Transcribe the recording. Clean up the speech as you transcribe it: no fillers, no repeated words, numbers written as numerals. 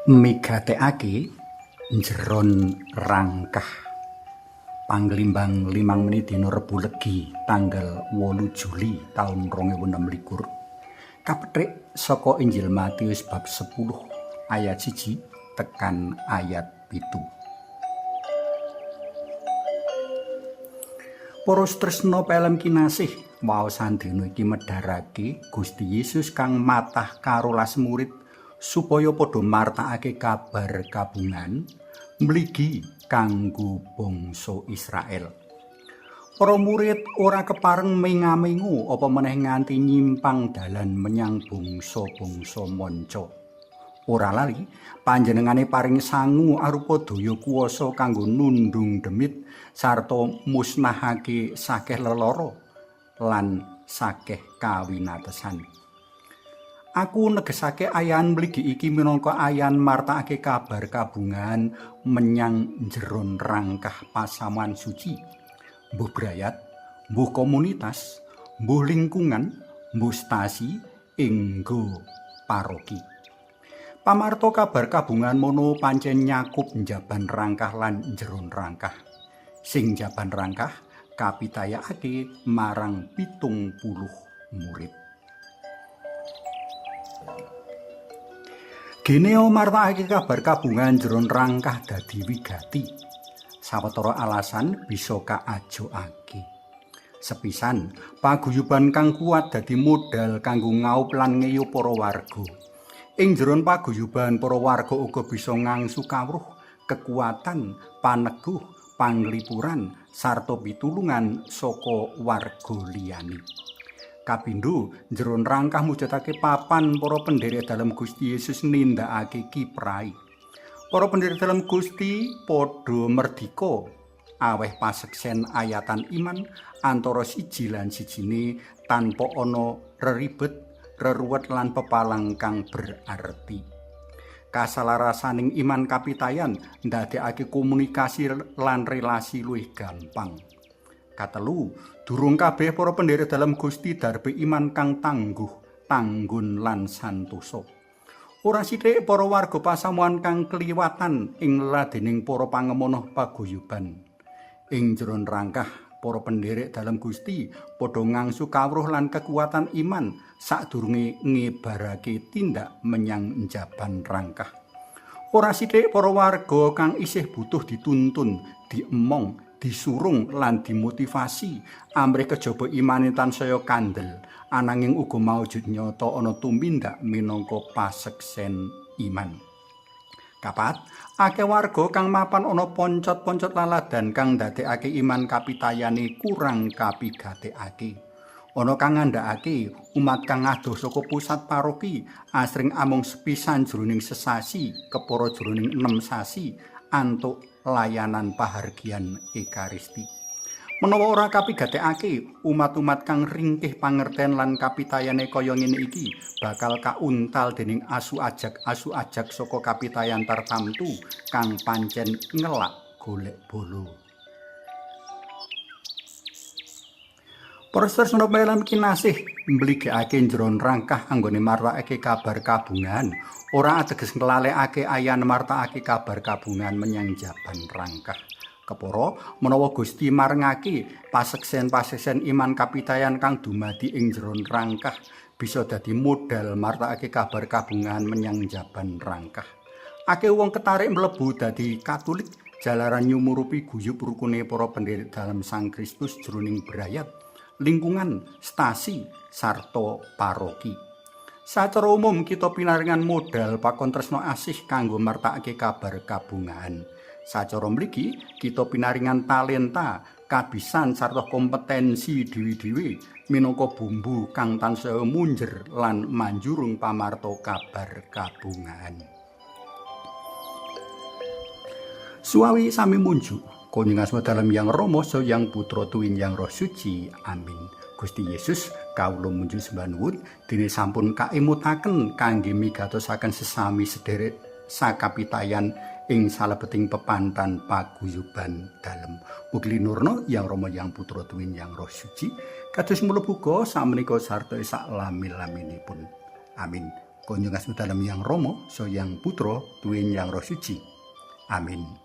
Migatekake njeron rangkah panglimbang 5 menit dina Rebu Legi tanggal 8 Juli taun 2026 kapethik saka Injil Matius bab 10 ayat 1 tekan ayat 7. Para tresna pelem kinasih waosan dina iki medharake Gusti Yesus kang matah karo 12 murid supaya padha martakake kabar kabungan mligi kanggo bangsa Israel. Para murid ora kepareng menga-mengu apa meneh nganti nyimpang dalan menyang bangsa-bangsa manca. Ora lali panjenengane paring sangu arupa daya kuwasa kanggo nundung demit sarta musnahake sakeh lelara lan sakeh kawinatesan. Aku negesake ayan mligi iki minangka ayan martakake kabar kabungan menyang njeron rangkah pasamuan suci. Mbuh brayat, mbuh komunitas, mbuh lingkungan, mbuh stasi, enggo paroki. Pamarta kabar kabungan mono pancen nyakup njaban rangkah lan njeron rangkah. Sing njaban rangkah kapitayakake marang 70 murid. Geneo martakake kabar kabungan njeron rangkah dadi wigati. Sawetara alasan bisa kaajokake. Sepisan, paguyuban kang kuat dadi modal kanggo ngaup lan ngeyo para warga. Ing njeron paguyuban para warga uga bisa ngangsu kawruh, kekuatan, paneguh, panglipuran sarta pitulungan saka warga liyane. Kapindho njeron rangkah mujudake papan para pendherek dalem Gusti Yesus nindakake kiprahe. Para pendherek dalem Gusti padha merdika aweh paseksen ayatan iman antara siji lan sijine tanpa ana reribet, reruwet lan pepalang kang berarti. Kasalarasaning iman kapitayan ndadekake komunikasi lan relasi luwih gampang. Katelu, durung kabeh para pendherek dalam Gusti darbe iman kang tangguh, tanggun lan santosa. Ora sithik para warga pasamuan kang kliwatan ing leladening para pangemono paguyuban. Ing jeron rangkah para pendherek dalam Gusti padha ngangsu kawruh lan kekuatan iman sadurunge ngebarake tindak menyang njaban rangkah. Ora sithik para warga kang isih butuh dituntun, diemong, disurung lan dimotivasi amrih kejaba imane tansaya kandel ananging uga maujud nyata ana tumindak minangka paseksen iman. Kapat akeh warga kang mapan ana poncot-poncot laladan kang ndadekake iman kapitayane kurang kapigatekake. Ana kang ngandhakake umat kang adoh saka pusat paroki asring amung sepisan jroning sesasi kepara jroning 6 sasi antuk layanan pahargyan Ekaristi. Menawa ora kapigatekake, umat-umat kang ringkih pangerten lan kapitayane kaya ngene iki bakal kauntal dening asu ajak saka kapitayan tartamtu kang pancen ngelak golek bolo. Para sedherek melam kinasih mbligekake njeron rangkah anggone martakake kabar kabungan ora ateges nglalekake ayan martakake kabar kabungan menyang jaban rangkah. Kepara menawa Gusti marengake paseksen-paseksen iman kapitayan kang dumadi ing njeron rangkah bisa dadi modal martakake kabar kabungan menyang jaban rangkah. Akeh wong ketarik mlebu dadi Katolik jalaran nyumurupi guyub rukune para pendherek dalam Sang Kristus jroning brayat, lingkungan, stasi, sarta paroki. Sacara umum kita pinaringan modal pakon tresna asih kanggo martakake kabar kabungan. Sacara mriki kita pinaringan talenta, kabisan sarta kompetensi dhewe-dhewe minangka bumbu kang tansaya munjer lan manjurung pamarta kabar kabungan. Suawi sami munjuk Konjing asma dalam yang Rama yang Putra Tuwin yang Roh Suci. Amin. Gusti Yesus kawula munjuk sembah nuwun dene sampun kaimutaken kangge migatosaken sesami sedherek sakapitayan ing salebeting pepantan paguyuban dalem. Mugi nurna yang Rama yang Putra Tuwin yang Roh Suci kados mlebu samenika sarta sak lami-laminipun. Amin. Konjung asmi dalem Yang Rama, so Yang Putra, duwin Yang Roh Suci. Amin.